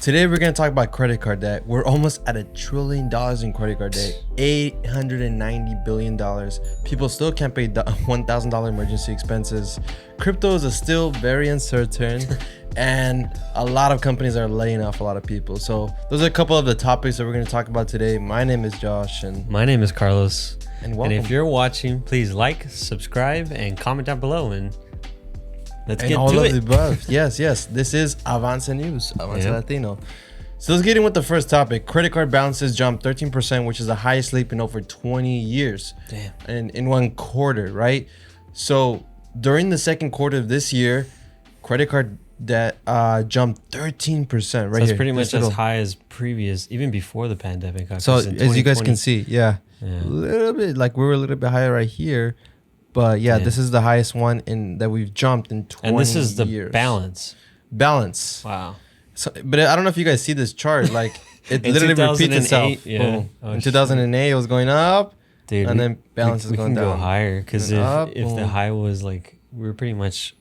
Today we're going to talk about credit card debt. We're almost at $1 trillion in credit card debt. $890 billion. People still can't pay $1,000 emergency expenses. Cryptos are still very uncertain. And a lot of companies are laying off a lot of people. So those are a couple of the topics that we're going to talk about today. My name is Josh. And my name is Carlos. And welcome. And if you're watching, please like, subscribe, and comment down below. And let's get all to of it. the above. Yes. This is Avance News, Avance Latino. So let's get in with the first topic. Credit card balances jumped 13%, which is the highest leap in over 20 years. Damn. And in one quarter, right? So during the second quarter of this year, credit card debt jumped 13%. Right, so here. it's pretty much as high as previous, even before the pandemic. So as you guys can see, a little bit like we're a little bit higher right here. But this is the highest one that we've jumped in 20 years. And this is the balance. Wow. So, but I don't know if you guys see this chart. Like it literally repeats itself. Yeah. In 2008, it was going up, dude, and then balance is going down. We can go higher because if the high was like we're pretty much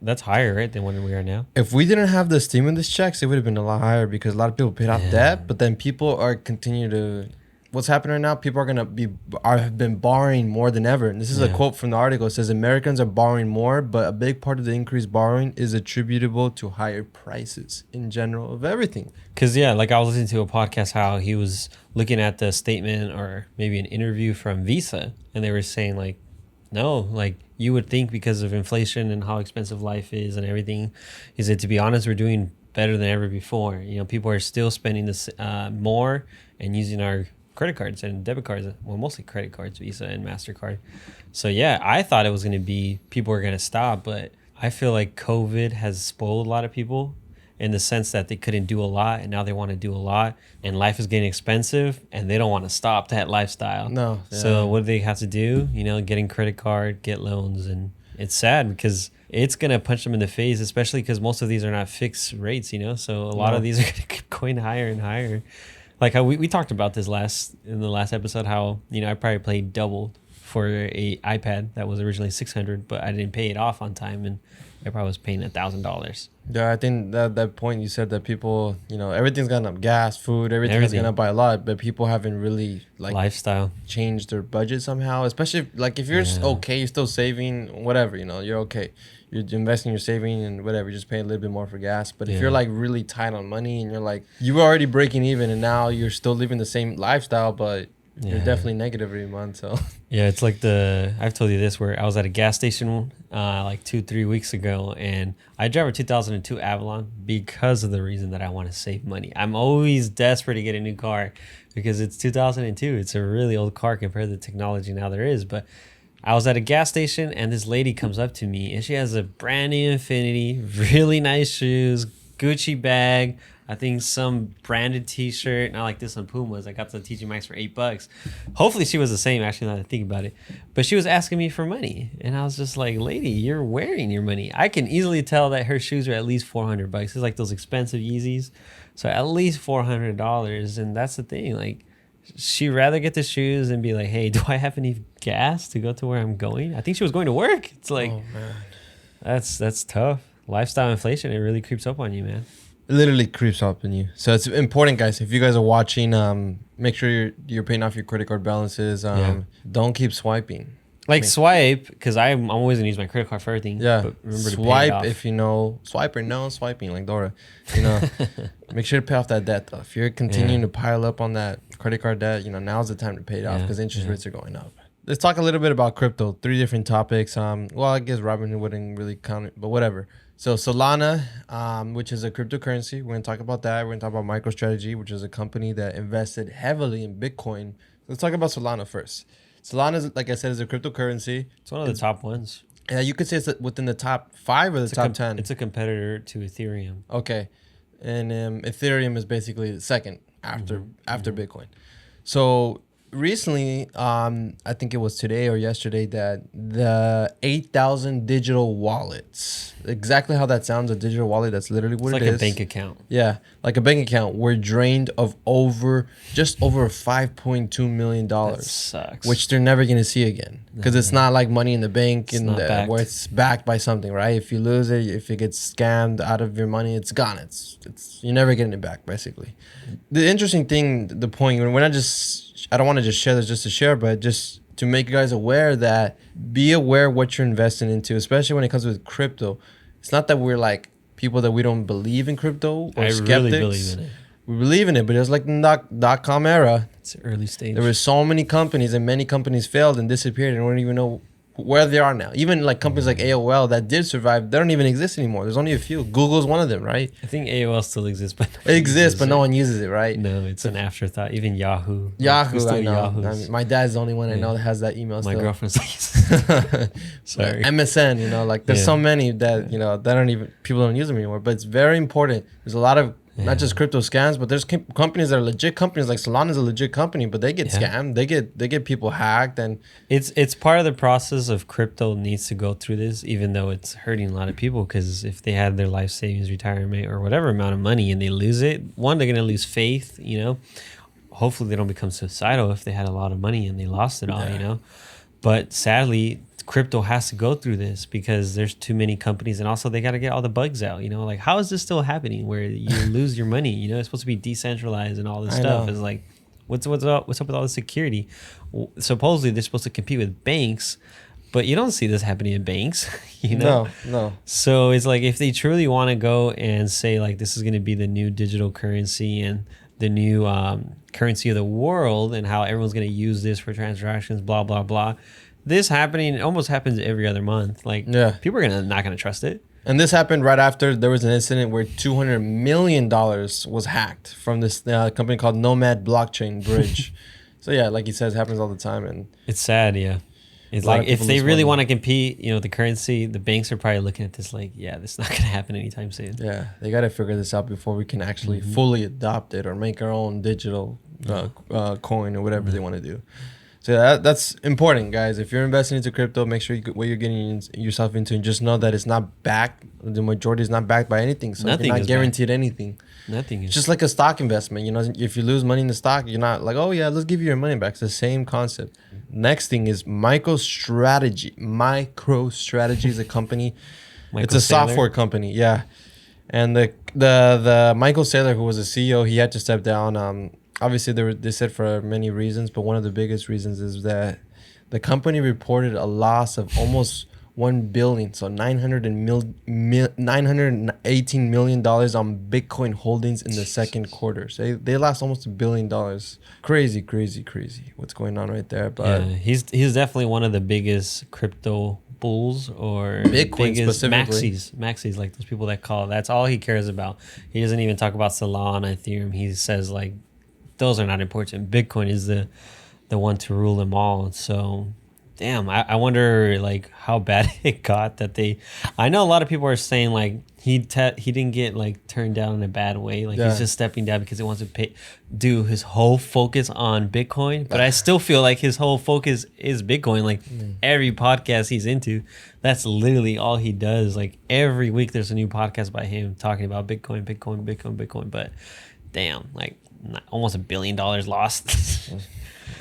that's higher, right, than what we are now. If we didn't have the stimulus checks, it would have been a lot higher because a lot of people paid off debt. But then people are continuing to. What's happening right now? People have been borrowing more than ever. And this is a quote from the article. It says Americans are borrowing more, but a big part of the increased borrowing is attributable to higher prices in general of everything. Because like I was listening to a podcast how he was looking at the statement or maybe an interview from Visa, and they were saying like, no, like you would think because of inflation and how expensive life is and everything. He said, to be honest, we're doing better than ever before. People are still spending this more and using our credit cards and debit cards, well, mostly credit cards, Visa and MasterCard. So I thought it was going to be people are going to stop, but I feel like COVID has spoiled a lot of people in the sense that they couldn't do a lot and now they want to do a lot, and life is getting expensive and they don't want to stop that lifestyle. No. Yeah. So what do they have to do? Getting credit card, get loans, and it's sad because it's going to punch them in the face, especially because most of these are not fixed rates, so a lot of these are going to keep going higher and higher. Like how we talked about this in the last episode, how, I probably paid double for a iPad that was originally $600, but I didn't pay it off on time, and I probably was paying $1,000. Yeah, I think that point you said that people, everything's gone up, gas, food, everything's gone up by a lot, but people haven't really lifestyle changed their budget somehow. Especially if you're okay, you're still saving, whatever, you're okay. You're investing, you're saving, and whatever. You just pay a little bit more for gas. But if you're really tight on money and you were already breaking even, and now you're still living the same lifestyle, but you're definitely negative every month. So it's like I've told you this, where I was at a gas station 2-3 weeks ago, and I drive a 2002 Avalon because of the reason that I want to save money. I'm always desperate to get a new car because it's 2002. It's a really old car compared to the technology now there is, but I was at a gas station and this lady comes up to me and she has a brand new Infinity, really nice shoes, Gucci bag, I think some branded t-shirt, not like this on Pumas. I got the TJ Maxx for $8. Hopefully she was the same, actually, now that I think about it. But she was asking me for money. And I was just like, lady, you're wearing your money. I can easily tell that her shoes are at least $400. It's like those expensive Yeezys. So at least $400. And that's the thing, she'd rather get the shoes and be like, hey, do I have any gas to go to where I'm going? I think she was going to work. It's like, oh, man. That's tough. Lifestyle inflation, it really creeps up on you, man. It literally creeps up on you. So it's important, guys. If you guys are watching, make sure you're paying off your credit card balances. Don't keep swiping. Swipe, because I'm always going to use my credit card for everything. Yeah. But remember swipe to pay it off. If you know. Swipe or no swiping, like Dora. Make sure to pay off that debt, though. If you're continuing to pile up on that credit card debt, now's the time to pay it off because interest rates are going up. Let's talk a little bit about crypto. 3 different topics. Well, I guess Robinhood wouldn't really count it, but whatever. So Solana, which is a cryptocurrency, we're going to talk about that. We're going to talk about MicroStrategy, which is a company that invested heavily in Bitcoin. Let's talk about Solana first. Solana, like I said, is a cryptocurrency. It's one of the top ones. Yeah, you could say it's within the top 5 or the top 10. It's a competitor to Ethereum. Okay. And Ethereum is basically the second after Bitcoin. So recently, I think it was today or yesterday that the 8,000 digital wallets, exactly how that sounds, a digital wallet, that's literally what it is. It's like a bank account. Yeah, like a bank account, were drained of just over $5.2 million. That sucks. Which they're never going to see again. Because it's not like money in the bank where it's backed by something, right? If you lose it, if it gets scammed out of your money, it's gone. It's you're never getting it back, basically. The interesting thing, the point, I don't want to just share this just to share, but just to make you guys aware that be aware what you're investing into, especially when it comes with crypto. It's not that we're like people that we don't believe in crypto or skeptics. Really believe in it. We believe in it, but it's like the dot-com era. It's early stage. There were so many companies, and many companies failed and disappeared, and we don't even know where they are now. Even like companies like AOL that did survive, they don't even exist anymore. There's only a few. Google's one of them, right? I think AOL still exists, but it exists, but no one uses it, right? No, it's an afterthought. Even Yahoo. I know. My dad's the only one I know that has that email. My girlfriend's like, sorry. MSN, like there's so many that people don't use them anymore. But it's very important. There's a lot of not just crypto scams, but there's companies that are legit companies. Like Solana is a legit company, but they get scammed. They get people hacked, and it's part of the process of crypto needs to go through this, even though it's hurting a lot of people. Because if they had their life savings, retirement, or whatever amount of money, and they lose it, one, they're gonna lose faith. Hopefully they don't become suicidal if they had a lot of money and they lost it all. But sadly, crypto has to go through this because there's too many companies, and also they got to get all the bugs out. Like, how is this still happening where you lose your money? It's supposed to be decentralized and all this stuff. It's like, what's up with all the security? Supposedly they're supposed to compete with banks, but you don't see this happening in banks. No. So it's like, if they truly want to go and say like this is going to be the new digital currency and the new currency of the world, and how everyone's going to use this for transactions, blah blah blah. This happening almost happens every other month. People are not gonna trust it. And this happened right after there was an incident where $200 million was hacked from this company called Nomad Blockchain Bridge. So yeah, like he says, happens all the time, and it's sad. Yeah, it's like if they really want to compete, the currency, the banks are probably looking at this like, this is not gonna happen anytime soon. Yeah, they got to figure this out before we can actually fully adopt it or make our own digital coin or whatever they want to do. So that's important, guys. If you're investing into crypto, make sure what you're getting yourself into, and just know that it's not backed. The majority is not backed by anything, so you're not guaranteed anything. Nothing is. Just like a stock investment. If you lose money in the stock, you're not like, oh yeah, let's give you your money back. It's the same concept. Next thing is MicroStrategy. MicroStrategy is a company. It's a software company, yeah. And the Michael Saylor, who was the CEO, he had to step down. Obviously, they said for many reasons, but one of the biggest reasons is that the company reported a loss of almost $1 billion, so $918 million on Bitcoin holdings in the second quarter. So they lost almost $1 billion. Crazy what's going on right there. But he's definitely one of the biggest crypto bulls, or Bitcoin specifically. Maxis, like those people that call. That's all he cares about. He doesn't even talk about Solana, Ethereum. He says like, those are not important. Bitcoin is the one to rule them all. So, damn, I wonder like how bad it got that I know a lot of people are saying like he didn't get like turned down in a bad way. Like he's just stepping down because he wants to do his whole focus on Bitcoin. But I still feel like his whole focus is Bitcoin. Like every podcast he's into, that's literally all he does. Like every week there's a new podcast by him talking about Bitcoin. But damn, like almost $1 billion lost.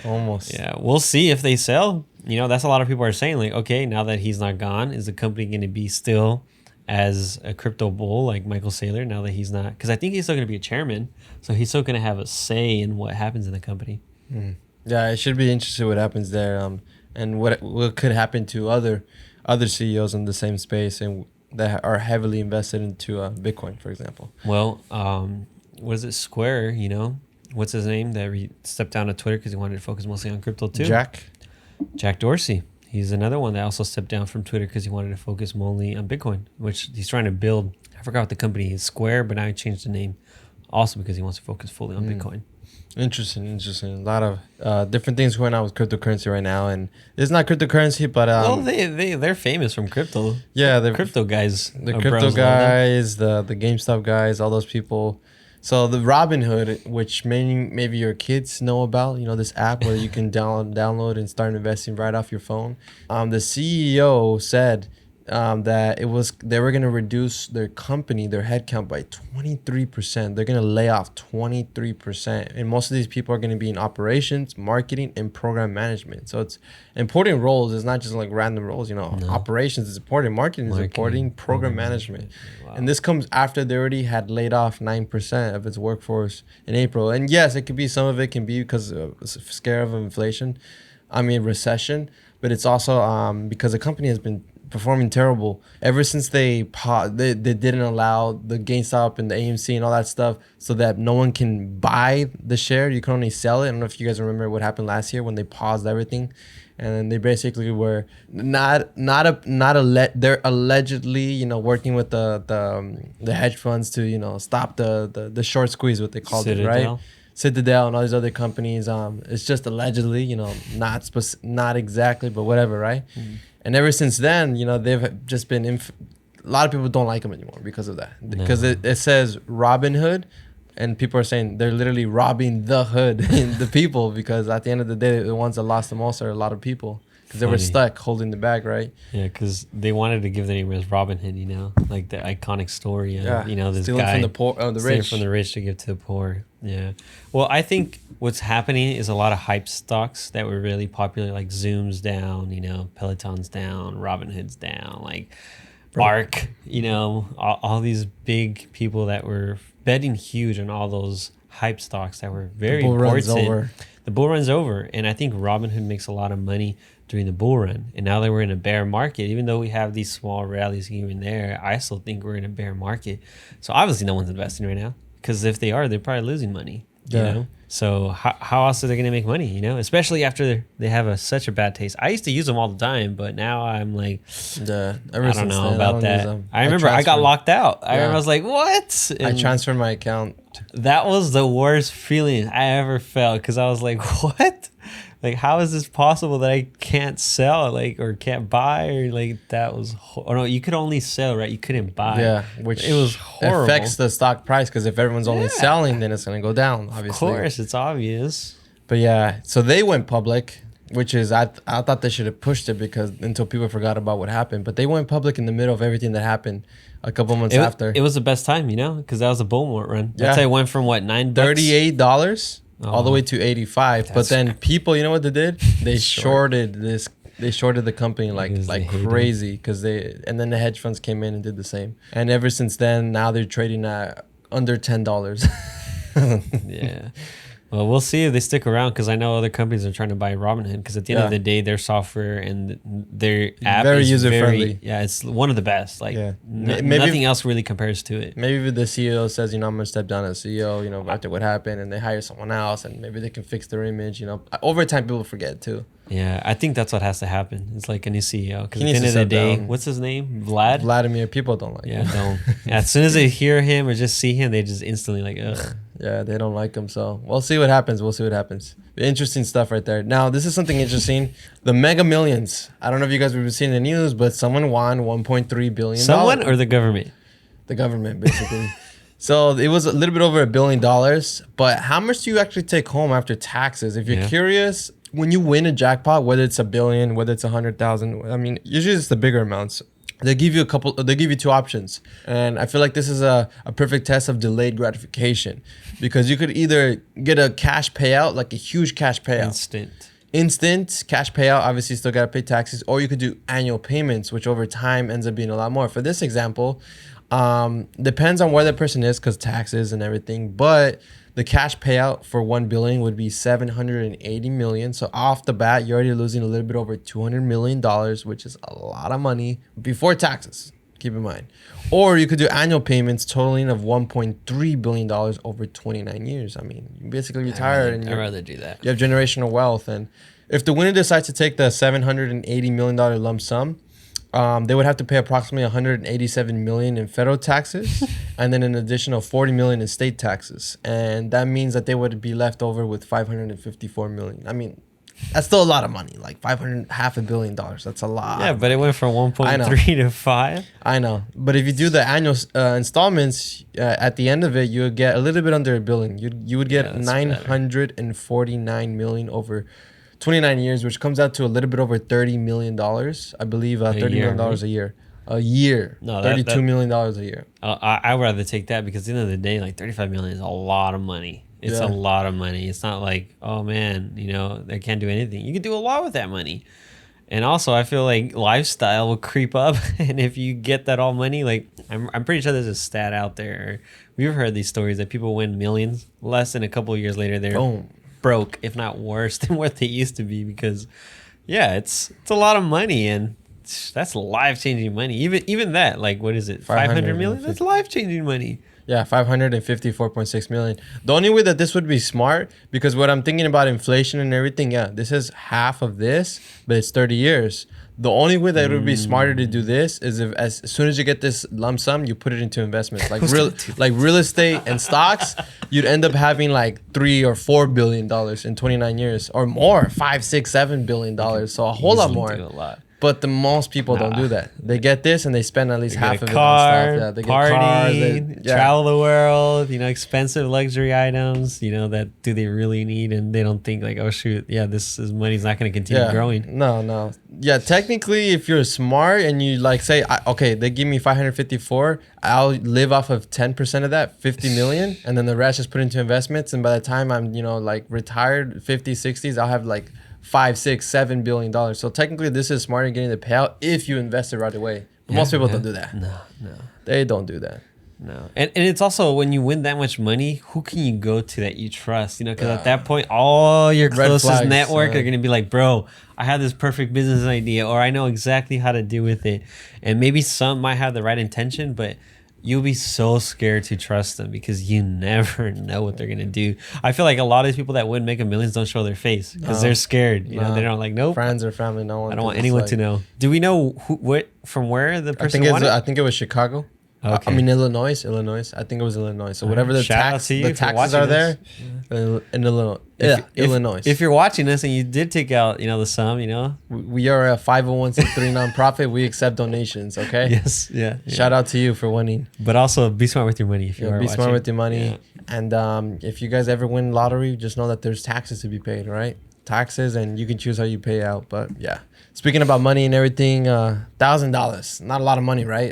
Almost. Yeah, we'll see if they sell. That's a lot of people are saying like, okay, now that he's not gone, is the company going to be still as a crypto bull like Michael Saylor now that he's not? Because I think he's still going to be a chairman, so he's still going to have a say in what happens in the company. Yeah, it should be interesting what happens there, and what could happen to other CEOs in the same space and that are heavily invested into Bitcoin, for example. Well, what is it? Square, what's his name that stepped down to Twitter because he wanted to focus mostly on crypto too? Jack Dorsey. He's another one that also stepped down from Twitter because he wanted to focus mainly on Bitcoin, which he's trying to build. I forgot what the company is, Square, but now he changed the name also because he wants to focus fully on Bitcoin. Interesting. A lot of different things going on with cryptocurrency right now, and it's not cryptocurrency, but well, they're famous from crypto. Yeah, the crypto guys, the GameStop guys, all those people. So the Robinhood, which maybe your kids know about, this app where you can download and start investing right off your phone. The CEO said that they were going to reduce their headcount by 23%. They're going to lay off 23%. And most of these people are going to be in operations, marketing, and program management. So it's important roles. It's not just like random roles. No. Operations is important. Marketing is important. Program management. Wow. And this comes after they already had laid off 9% of its workforce in April. And yes, some of it can be because of scare of recession. But it's also because the company has been performing terrible ever since they didn't allow the GameStop and the AMC and all that stuff, so that no one can buy the share. You can only sell it. I don't know if you guys remember what happened last year when they paused everything, and then they basically were they're allegedly working with the hedge funds to stop the short squeeze, what they called it, right? Citadel and all these other companies. It's just allegedly, not exactly, but whatever, right? Mm-hmm. And ever since then, they've just been a lot of people don't like them anymore because of that. Because it says Robinhood, and people are saying they're literally robbing the hood, the people, because at the end of the day, the ones that lost the most are a lot of people. Because they were stuck holding the bag, right? Yeah, because they wanted to give the name as Robin Hood, like the iconic story of, this stealing guy. From the poor, the rich. Stealing from the rich to give to the poor. Yeah. Well, I think what's happening is a lot of hype stocks that were really popular, like Zoom's down, Peloton's down, Robinhood's down, like ARK, all these big people that were betting huge on all those hype stocks that were very important. The bull run's over. And I think Robinhood makes a lot of money during the bull run. And now that we're in a bear market, even though we have these small rallies here and there, I still think we're in a bear market. So obviously no one's investing right now, because if they are, they're probably losing money. So how else are they going to make money, especially after they have such a bad taste. I used to use them all the time, but now I'm like, I don't know about that. I remember I got locked out. I remember I was like, what? And I transferred my account. That was the worst feeling I ever felt, because I was like, what? Like, how is this possible that I can't sell, or can't buy, that was... no, you could only sell, right? You couldn't buy. Yeah, which it was horrible. Affects the stock price, because if everyone's only selling, then it's going to go down, obviously. Of course, it's obvious. But yeah, so they went public, which is... I thought they should have pushed it until people forgot about what happened. But they went public in the middle of everything that happened a couple months after. It was the best time, because that was a bull run. That's how it went from, what, $9? $38? All the way to 85. But then people, you know what they did? They shorted this. They shorted the company like crazy, and then the hedge funds came in and did the same. And ever since then, now they're trading at under $10. Yeah. Well, we'll see if they stick around, because I know other companies are trying to buy Robinhood, because at the end of the day, their software and their app is user-friendly. Yeah, it's one of the best. Nothing else really compares to it. Maybe the CEO says, I'm going to step down as CEO, after what happened, and they hire someone else, and maybe they can fix their image. Over time, people forget too. Yeah, I think that's what has to happen. It's like a new CEO. Because at the end of the day, what's his name? Vladimir. People don't like him. Don't. As soon as they hear him or just see him, they just instantly ugh. Yeah, they don't like him. So we'll see what happens. Interesting stuff right there. Now, this is something interesting. The Mega Millions. I don't know if you guys have been seeing the news, but someone won $1.3 billion. Someone or the government? The government, basically. So it was a little bit over $1 billion. But how much do you actually take home after taxes? If you're curious, when you win a jackpot, whether it's $1 billion, whether it's 100,000, usually it's the bigger amounts. They give you two options. And I feel like this is a perfect test of delayed gratification, because you could either get a cash payout, like a huge cash payout. Instant cash payout. Obviously, you still got to pay taxes. Or you could do annual payments, which over time ends up being a lot more. For this example, depends on where the person is, because taxes and everything. But the cash payout for $1 billion would be $780 million. So off the bat, you're already losing a little bit over $200 million, which is a lot of money before taxes. Keep in mind. Or you could do annual payments totaling of $1.3 billion over 29 years. You basically retire. I'd rather do that. You have generational wealth. And if the winner decides to take the $780 million lump sum, they would have to pay approximately $187 million in federal taxes, and then an additional $40 million in state taxes. And that means that they would be left over with $554 million. That's still a lot of money. Like $500 million. That's a lot. Yeah, but it went from 1.3 to 5. I know. But if you do the annual installments, at the end of it, you would get a little bit under $1 billion. You would get 949 million over 29 years, which comes out to a little bit over $30 million. I believe $30 million a year. A year. No, $32 million a year. I would rather take that because at the end of the day, like 35 million is a lot of money. It's a lot of money. It's not like, oh man, you know, I can't do anything. You can do a lot with that money. And also, I feel like lifestyle will creep up. And if you get that all money, like I'm pretty sure there's a stat out there. We've heard these stories that people win millions, less than a couple of years later, they're broke, if not worse than what they used to be. Because, yeah, it's a lot of money, and that's life-changing money. Even that, like, what is it, 500 million? That's life-changing money. Yeah, 554.6 million. The only way that this would be smart, because what I'm thinking about inflation and everything, yeah, this is half of this, but it's 30 years. The only way that it would be smarter to do this is if as soon as you get this lump sum, you put it into investments like real estate and stocks. You'd end up having like $3 or $4 billion in 29 years or more, $5, $6, $7 billion. So a whole lot more. Do a lot. But the most people don't do that. They get this and they spend at least half of it on stuff. Yeah, they party, get cars, travel the world, you know, expensive luxury items, you know, that do they really need? And they don't think like, oh shoot, yeah, this is money's not going to continue growing. No. Yeah, technically, if you're smart and you like say, okay, they give me 554, I'll live off of 10% of that, 50 million, and then the rest is put into investments. And by the time I'm, you know, like retired, 50s, 60s, I'll have like $5, $6, $7 billion. So technically, this is smarter getting the payout if you invest it right away. But most people don't do that. No. They don't do that. No. And it's also when you win that much money, who can you go to that you trust? You know, because at that point, all your closest network are going to be like, bro, I have this perfect business idea, or I know exactly how to do with it. And maybe some might have the right intention, but you'll be so scared to trust them because you never know what they're going to do. I feel like a lot of these people that would make millions don't show their face because they're scared. You know, they don't like, nope. Friends or family, no one. I don't want anyone to know. Do we know from where the person won it? I think it was Chicago. Okay. I mean, Illinois. I think it was Illinois. So whatever the taxes are there in Illinois. Illinois. If you're watching this and you did take out, you know, the sum, you know, we are a 501c3 nonprofit. We accept donations. Okay. Yes. Yeah. Shout out to you for winning. But also be smart with your money. If you are be smart with your money. Yeah. And if you guys ever win lottery, just know that there's taxes to be paid. Right. Taxes, and you can choose how you pay out. But yeah. Speaking about money and everything, $1,000, not a lot of money, right?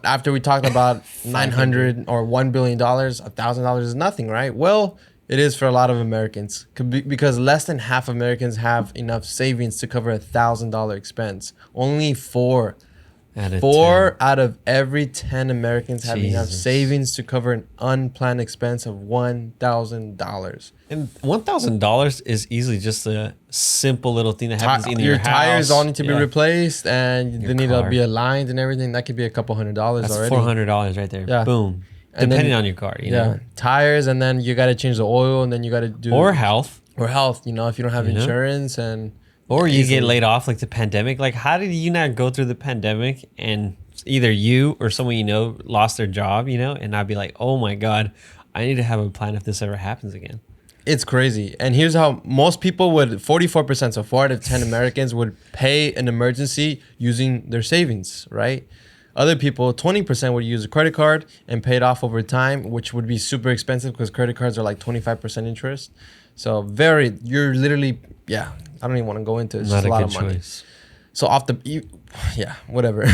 After we talked about 900 or $1 billion, $1,000 is nothing, right? Well, it is for a lot of Americans because less than half Americans have enough savings to cover $1,000 expense. Only four out of every 10 Americans have enough savings to cover an unplanned expense of $1,000. And $1,000 is easily just a simple little thing that happens in your house. Your tires all need to be replaced, and they need to be aligned and everything. That could be a couple $100 already. That's $400 right there. Yeah. Boom. Depending on your car, you know. Tires, and then you got to change the oil, and then you got to do health, you know, if you don't have insurance and. Or you get laid off like the pandemic. Like, how did you not go through the pandemic and either you or someone you know lost their job, you know, and not be like, oh my God, I need to have a plan if this ever happens again. It's crazy. And here's how most people would, 44%, so 4 out of 10 Americans would pay an emergency using their savings, right? Other people, 20% would use a credit card and pay it off over time, which would be super expensive because credit cards are like 25% interest. So you're literally, I don't even want to go into it. It's just a lot of money. Choice. So whatever.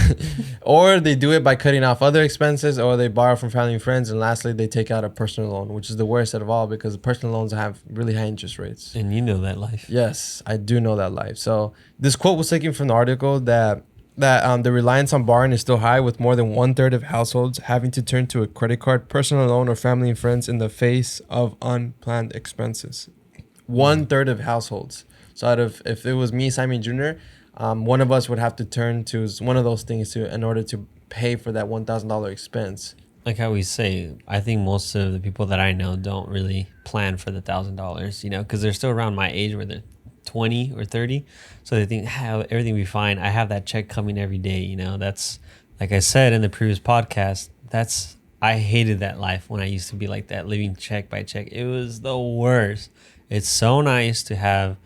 Or they do it by cutting off other expenses, or they borrow from family and friends. And lastly, they take out a personal loan, which is the worst of all because the personal loans have really high interest rates. And you know that life. Yes, I do know that life. So this quote was taken from the article that the reliance on borrowing is still high, with more than 1/3 of households having to turn to a credit card, personal loan, or family and friends in the face of unplanned expenses. 1/3 of households. So if it was me, Simon Jr., one of us would have to turn to one of those things in order to pay for that $1,000 expense. Like how we say, I think most of the people that I know don't really plan for the $1,000, you know, because they're still around my age where they're 20 or 30. So they think everything will be fine. I have that check coming every day, you know. That's, like I said in the previous podcast, I hated that life when I used to be like that, living check by check. It was the worst. It's so nice to have,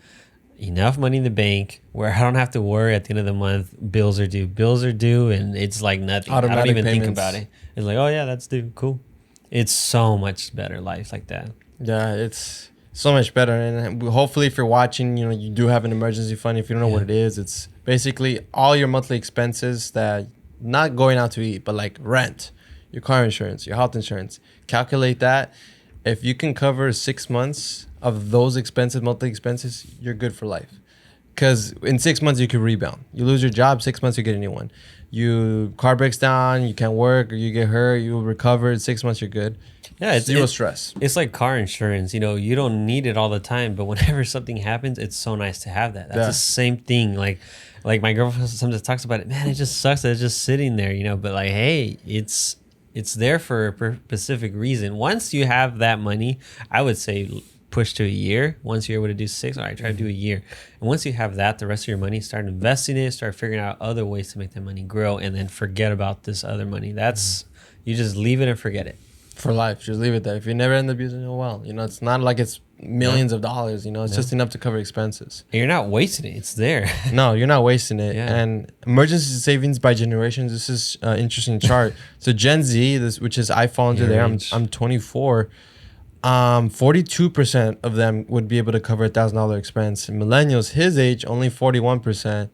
enough money in the bank where I don't have to worry at the end of the month. Bills are due, and it's like nothing. Automatic I don't even payments. think about it. It's like, oh yeah, that's due. Cool. It's so much better life like that. Yeah, it's so much better. And hopefully, if you're watching, you do have an emergency fund. If you don't know what it is, it's basically all your monthly expenses that not going out to eat, but like rent, your car insurance, your health insurance. Calculate that. If you can cover 6 months of those expenses, monthly expenses, you're good for life. Because in 6 months, you could rebound. You lose your job, 6 months, you get a new one. You car breaks down, you can't work, or you get hurt, you will recover. In 6 months, you're good. Yeah, it's zero stress. It's like car insurance. You don't need it all the time, but whenever something happens, it's so nice to have that. That's the same thing. Like my girlfriend sometimes talks about it. Man, it just sucks that it's just sitting there, But like, hey, it's there for a specific reason. Once you have that money, I would say push to a year. Once you're able to do 6, all right, try to do a year. And once you have that, the rest of your money, start investing it, start figuring out other ways to make that money grow, and then forget about this other money. That's you just leave it and forget it. For life, just leave it there. If you never end up using it, well, it's not like it's millions of dollars. It's just enough to cover expenses. And you're not wasting it; it's there. No, you're not wasting it. Yeah. And emergency savings by generations. This is an interesting chart. So Gen Z, which is I fall into there. I'm 24. 42% of them would be able to cover $1,000 expense. Millennials, his age, only 41%.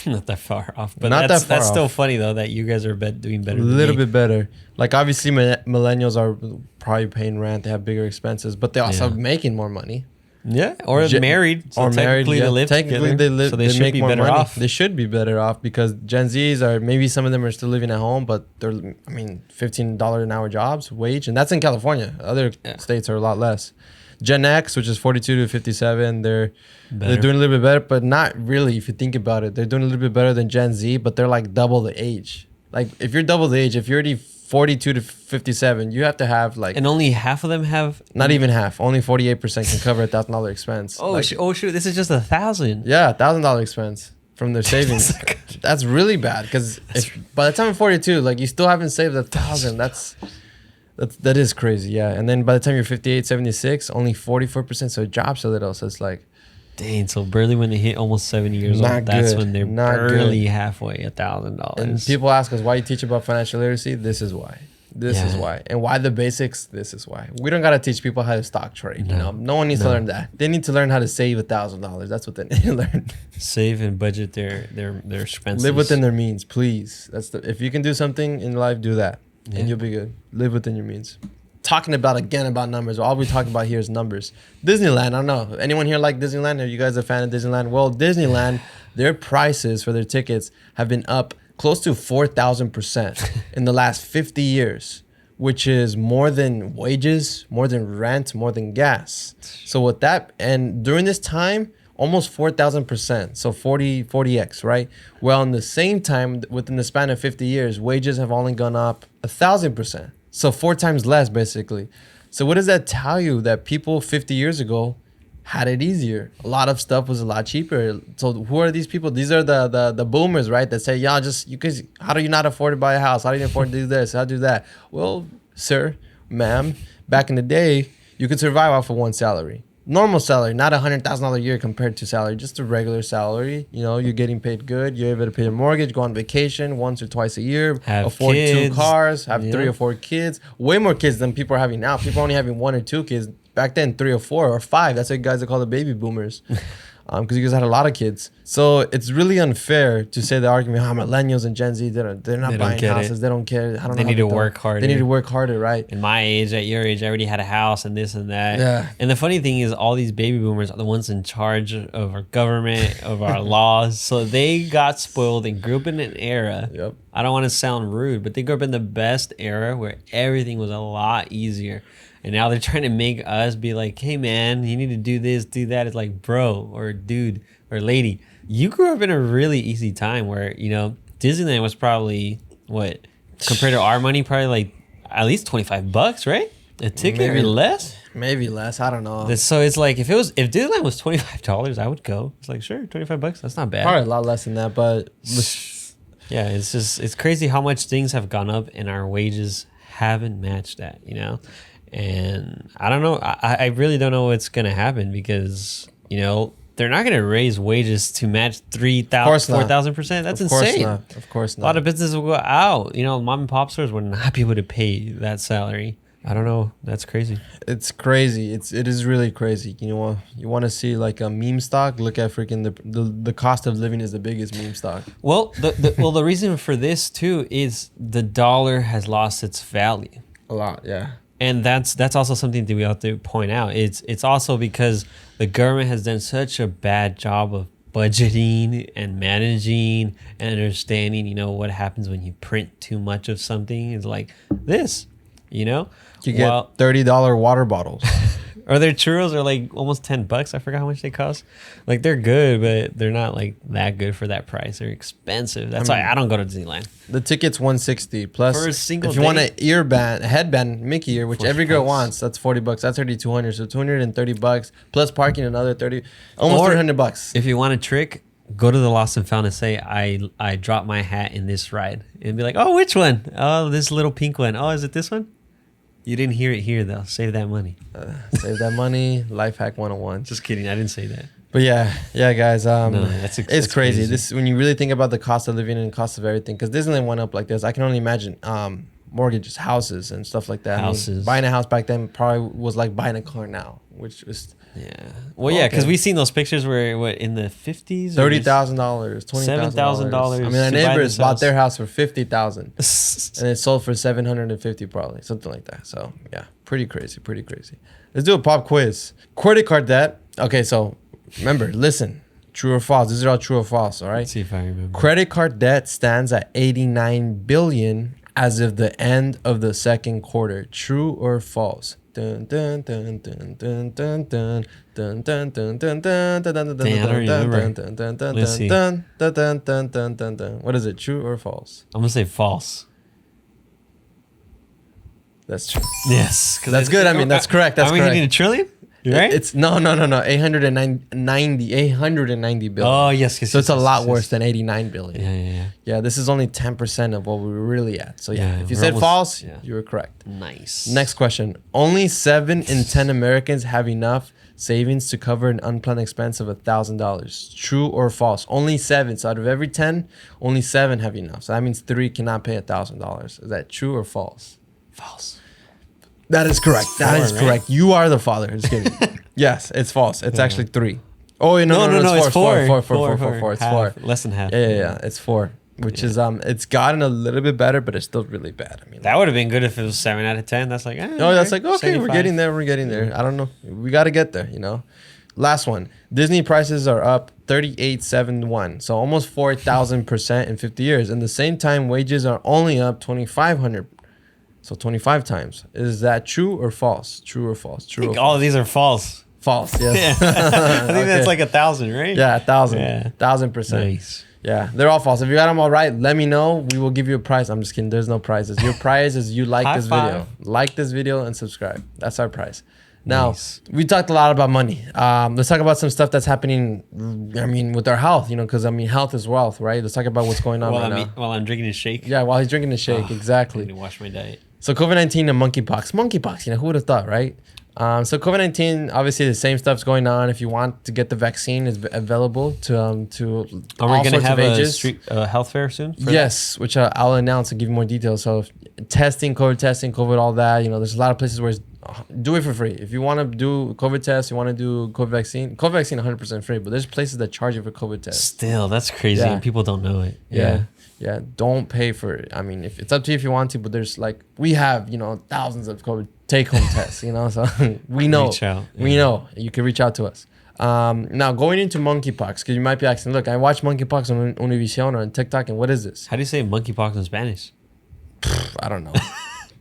Not that far off, but that's still funny though that you guys are doing better. A little bit better. Like obviously, millennials are probably paying rent. They have bigger expenses, but they're also making more money. Yeah, or married. So technically, they live technically together, so they should be better off. They should be better off because Gen Zs are maybe some of them are still living at home, but they're $15 an hour jobs wage, and that's in California. Other states are a lot less. Gen X, which is 42 to 57, they're doing a little bit better, but not really. If you think about it, they're doing a little bit better than Gen Z, but they're like double the age. Like if you're double the age, if you're already 42 to 57, you have to have like, and only half of them have, not even half, only 48% can cover $1,000 expense. Shoot, this is just 1,000. Yeah, $1,000 expense from their savings. That's really bad because by the time you're 42, like you still haven't saved 1,000. That is crazy. Yeah. And then by the time you're 58, 76, only 44%. So it drops a little. So it's like, dang, so barely when they hit almost 70 years old, that's when they're barely halfway $1,000. And people ask us why you teach about financial literacy. This is why. This is why. And why the basics. This is why. We don't got to teach people how to stock trade. No one needs to learn that. They need to learn how to save $1,000. That's what they need to learn. Save and budget their expenses. Live within their means, please. If you can do something in life, do that, and you'll be good. Live within your means. Talking about numbers. All we talk about here is numbers. Disneyland. I don't know. Anyone here like Disneyland? Are you guys a fan of Disneyland? Well, Disneyland, their prices for their tickets have been up close to 4,000% in the last 50 years, which is more than wages, more than rent, more than gas. So with that, and during this time, almost 4,000%. So 40x, right? Well, in the same time, within the span of 50 years, wages have only gone up 1,000%. So 4 times less, basically. So what does that tell you? That people 50 years ago had it easier. A lot of stuff was a lot cheaper. So who are these people? These are the boomers, right? That say, yeah, how do you not afford to buy a house? How do you afford to do this? How do that? Well, sir, ma'am, back in the day, you could survive off of one salary. Normal salary, not $100,000 a year compared to salary, just a regular salary. You're getting paid good. You're able to pay your mortgage, go on vacation once or twice a year, afford kids. 2 cars, have 3 or 4 kids. Way more kids than people are having now. People are only having 1 or 2 kids. Back then, 3 or 4 or 5. That's what guys are called the baby boomers. Because you guys had a lot of kids. So it's really unfair to say the argument, millennials and Gen Z, they're not buying houses. They don't care. I don't know. They need to work harder. They need to work harder, right? In my age, at your age, I already had a house and this and that. Yeah. And the funny thing is all these baby boomers are the ones in charge of our government, of our laws. So they got spoiled and grew up in an era. Yep. I don't want to sound rude, but they grew up in the best era where everything was a lot easier. And now they're trying to make us be like, hey, man, you need to do this, do that. It's like, bro, or dude, or lady, you grew up in a really easy time where, Disneyland was probably, compared to our money, probably like at least $25, right? A ticket or less? Maybe less. I don't know. So it's like, if Disneyland was $25, I would go. It's like, sure, $25, that's not bad. Probably a lot less than that, but... Yeah, it's crazy how much things have gone up and our wages haven't matched that, And I don't know. I really don't know what's going to happen because, they're not going to raise wages to match 3,000, 4,000%. That's insane. Of course not. A lot of businesses will go out. You know, mom and pop stores would not be able to pay that salary. I don't know. That's crazy. It's crazy. It is really crazy. You know, you want to see like a meme stock? Look at freaking the cost of living is the biggest meme stock. Well, the reason for this too is the dollar has lost its value. A lot, yeah. And that's also something that we have to point out. It's also because the government has done such a bad job of budgeting and managing and understanding, you know, what happens when you print too much of something. It's like this, you know? You get $30 water bottles. Or their churros are like almost $10. I forgot how much they cost. Like they're good, but they're not like that good for that price. They're expensive. That's why I don't go to Disneyland. The ticket's $160 plus. For a single if you day? Want a headband, Mickey ear, which every girl wants, that's $40. That's already $200. So $230 plus parking another $30, almost $300. If you want a trick, go to the Lost and Found and say I dropped my hat in this ride, and be like, oh, which one? Oh, this little pink one. Oh, is it this one? You didn't hear it here, though. Save that money. Save that money. Life hack 101. Just kidding. I didn't say that. But yeah, guys. No, it's crazy. This when you really think about the cost of living and cost of everything, because Disneyland went up like this. I can only imagine mortgages, houses, and stuff like that. Houses. I mean, buying a house back then probably was like buying a car now, which is Well, yeah, because we've seen those pictures where in the 50s, $30,000, $20,000, $7,000. I mean, our neighbors bought their house for $50,000, and it sold for $750 probably, something like that. So yeah, pretty crazy. Let's do a pop quiz. Credit card debt. Okay, so remember, listen, true or false. These are all true or false. All right. Let's see if I remember. Credit card debt stands at $89 billion as of the end of the second quarter. True or false? Dun dun dun dun dun dun dun dun dun dun dun dun dun dun dun dun dun. What is it? True or false? I'm gonna say false. That's true. Yes, that's good. I mean, that's correct. That's correct. Are we hitting a trillion? Right? It's no. 890 billion. Oh yes. So it's a lot worse than 89 billion. Yeah. Yeah, this is only 10% of what we were really at. So yeah, if you said almost, false, you were correct. Nice. Next question. Only 7 in 10 Americans have enough savings to cover an unplanned expense of $1,000. True or false? Only 7. So out of every 10, only 7 have enough. So that means 3 cannot pay $1,000. Is that true or false? False. That is correct. That is correct. You are the father. Just kidding. Yes, it's false. It's actually 3. Oh, no, it's 4. It's 4. Less than half. Yeah. It's 4, which is it's gotten a little bit better, but it's still really bad. I mean, that would have been good if it was 7 out of 10. That's like, that's like, okay, 75. We're getting there. I don't know. We got to get there, you know. Last one. Disney prices are up 38.71, so almost 4,000% in 50 years. In the same time, wages are only up 2,500. So 25 times. Is that true or false? True or false? True. I think all of these are false. False. Yes. Yeah. I think that's like 1,000, right? Yeah, 1,000. Yeah. 1,000%. Nice. Yeah, they're all false. If you got them all right, let me know. We will give you a prize. I'm just kidding. There's no prizes. Your prize is you like this video. Like this video and subscribe. That's our prize. Now, we talked a lot about money. Let's talk about some stuff that's happening, I mean, with our health, you know, because, I mean, health is wealth, right? Let's talk about what's going on now. While I'm drinking a shake. Yeah, while he's drinking a shake, exactly. I need to watch my diet. So COVID-19 and monkeypox, you know, who would have thought, right? So COVID-19, obviously the same stuff's going on. If you want to get the vaccine, it's available to Are we going to have a health fair soon? Yes, which I'll announce and give you more details. So COVID, all that, you know, there's a lot of places where do it for free. If you want to do COVID test, you want to do COVID vaccine 100% free, but there's places that charge you for COVID test. Still, that's crazy. And people don't know it. Yeah, don't pay for it. I mean, if it's up to you if you want to, but there's like, we have, you know, thousands of COVID take-home tests, you know, so we know. Reach out. We know. You can reach out to us. Now, going into monkeypox, because you might be asking, look, I watched monkeypox on Univision or on TikTok, and what is this? How do you say monkeypox in Spanish? I don't know.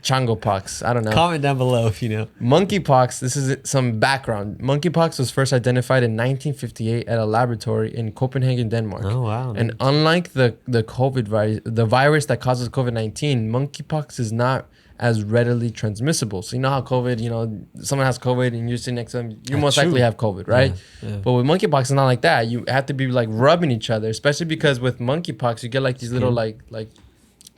Changopox. I don't know. Comment down below if you know. Monkeypox, this is some background. Monkeypox was first identified in 1958 at a laboratory in Copenhagen, Denmark. Oh, wow. And unlike the COVID virus, the virus that causes COVID-19, monkeypox is not as readily transmissible. So you know how COVID, you know, someone has COVID and you're sitting next to them, you most likely have COVID, right? Yeah. But with monkeypox, it's not like that. You have to be like rubbing each other, especially because with monkeypox, you get like these little like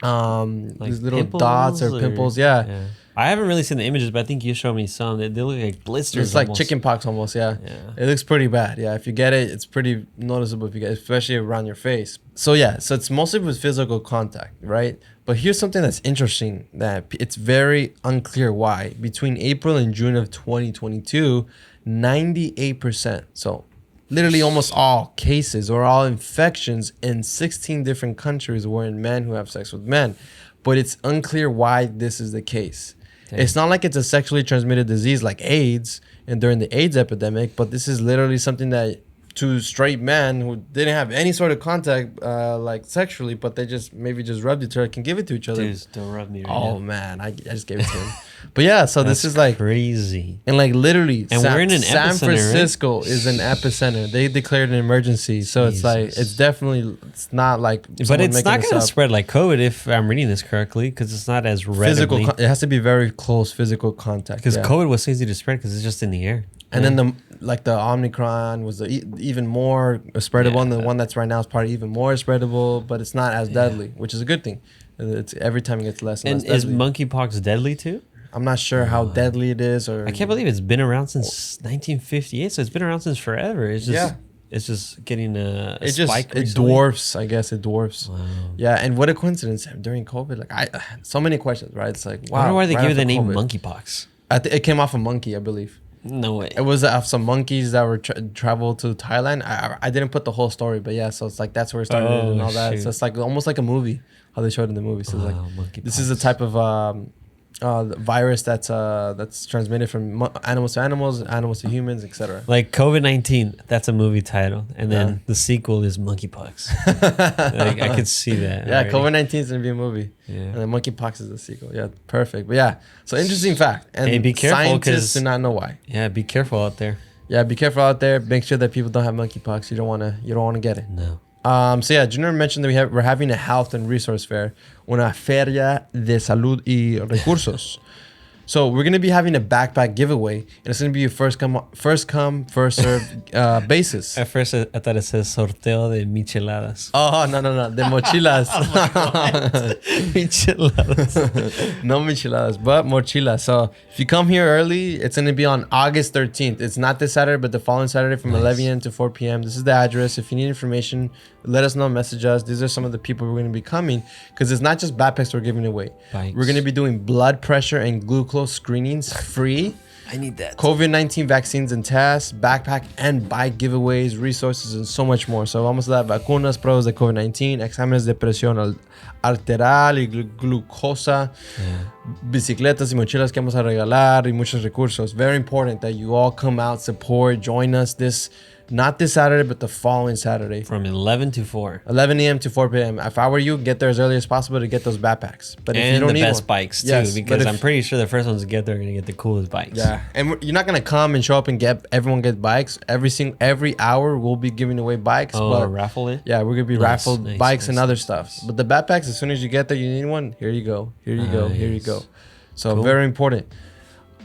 these little dots or pimples. Yeah. I haven't really seen the images, but I think you showed me some. They look like blisters. It's like chicken pox almost, yeah. It looks pretty bad. Yeah, if you get it, it's pretty noticeable if you get it, especially around your face. So yeah, so it's mostly with physical contact, right? But here's something that's interesting that it's very unclear why. Between April and June of 2022, 98%, so literally almost all cases or all infections in 16 different countries were in men who have sex with men. But it's unclear why this is the case. It's not like it's a sexually transmitted disease like AIDS and during the AIDS epidemic, but this is literally something that to straight men who didn't have any sort of contact like sexually, but they just rubbed each other, can give it to each other. Dude, don't rub me right now. Oh man, I just gave it to him. But yeah, so this is like crazy. And like literally, and we're in an San epicenter, Francisco right? is an epicenter. They declared an emergency, so it's like it's not like. But it's not going to spread like COVID if I'm reading this correctly, because it's not as readily. It has to be very close physical contact. Because COVID was so easy to spread because it's just in the air. And then the Omicron was even more spreadable, and the one that's right now is probably even more spreadable, but it's not as deadly, which is a good thing. It's every time it gets less and less deadly. Is monkeypox deadly too? I'm not sure how deadly it is. Or I can't believe it's been around since 1958, so it's been around since forever. It's just it's just getting a spike recently. It dwarfs, I guess. It dwarfs. Wow. Yeah, and what a coincidence during COVID. Like so many questions, right? It's like wow. I wonder why they give it the name monkeypox. It came off a monkey, I believe. No way. It was some monkeys that were traveled to Thailand. I didn't put the whole story, but yeah, so it's like that's where it started and all that. So it's like almost like a movie, how they showed in the movie. So like this is a type of virus that's transmitted from animals to animals, animals to humans, etc. Like COVID-19, that's a movie title, and then the sequel is Monkeypox. Like, I could see that. Yeah, COVID-19 is gonna be a movie, and then Monkeypox is the sequel. Yeah, perfect. But yeah, so interesting fact. And hey, be careful, scientists do not know why. Yeah, be careful out there. Yeah, be careful out there. Make sure that people don't have monkeypox. You don't wanna get it. No. So yeah, Junior mentioned that we're having a health and resource fair, una feria de salud y recursos. So we're gonna be having a backpack giveaway, and it's gonna be a first come first serve basis. At first, I thought it says sorteo de micheladas. Oh no, de mochilas. Micheladas. No micheladas, but mochilas. So if you come here early, it's gonna be on August 13th. It's not this Saturday, but the following Saturday from 11 a.m. to 4 p.m. This is the address. If you need information, let us know. Message us. These are some of the people we're gonna be coming, because it's not just backpacks we're giving away. Bikes. We're gonna be doing blood pressure and glucose screenings free. I need that. COVID-19 vaccines and tests, backpack and bike giveaways, resources, and so much more. So vamos a dar vacunas, pruebas de COVID-19, exámenes de presión arterial y glucosa, bicicletas y mochilas que vamos a regalar, y muchos recursos. Very important that you all come out, support, join us not this Saturday, but the following Saturday. From 11 to 4. 11 a.m. to 4 p.m. If I were you, get there as early as possible to get those backpacks. But if you don't the need best bikes too, because I'm pretty sure the first ones to get there are gonna get the coolest bikes. Yeah, and you're not gonna come and show up and everyone get bikes. Every hour we'll be giving away bikes. But raffle it. Yeah, we're gonna be raffled bikes and other stuff. But the backpacks, as soon as you get there, you need one. Here you go. Here you go. So very important.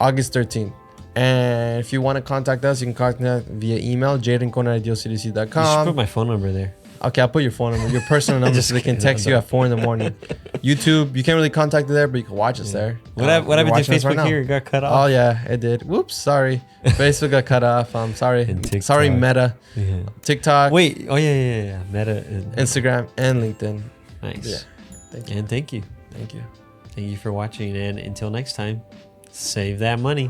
August 13th. And if you want to contact us, you can contact us via email, jadencona@dioscdc.com. You should put my phone number there. Okay, I'll put your phone number, your personal number, so they can text you at 4 in the morning. YouTube, you can't really contact it there, but you can watch us there. What happened to Facebook here? It got cut off. Oh yeah, it did. Whoops, sorry. Facebook got cut off. I'm sorry. Sorry, Meta. Yeah. TikTok. Wait. Oh yeah. Meta. Instagram and LinkedIn. Nice. Yeah. Thank you. And thank you. Thank you. Thank you for watching. And until next time, save that money.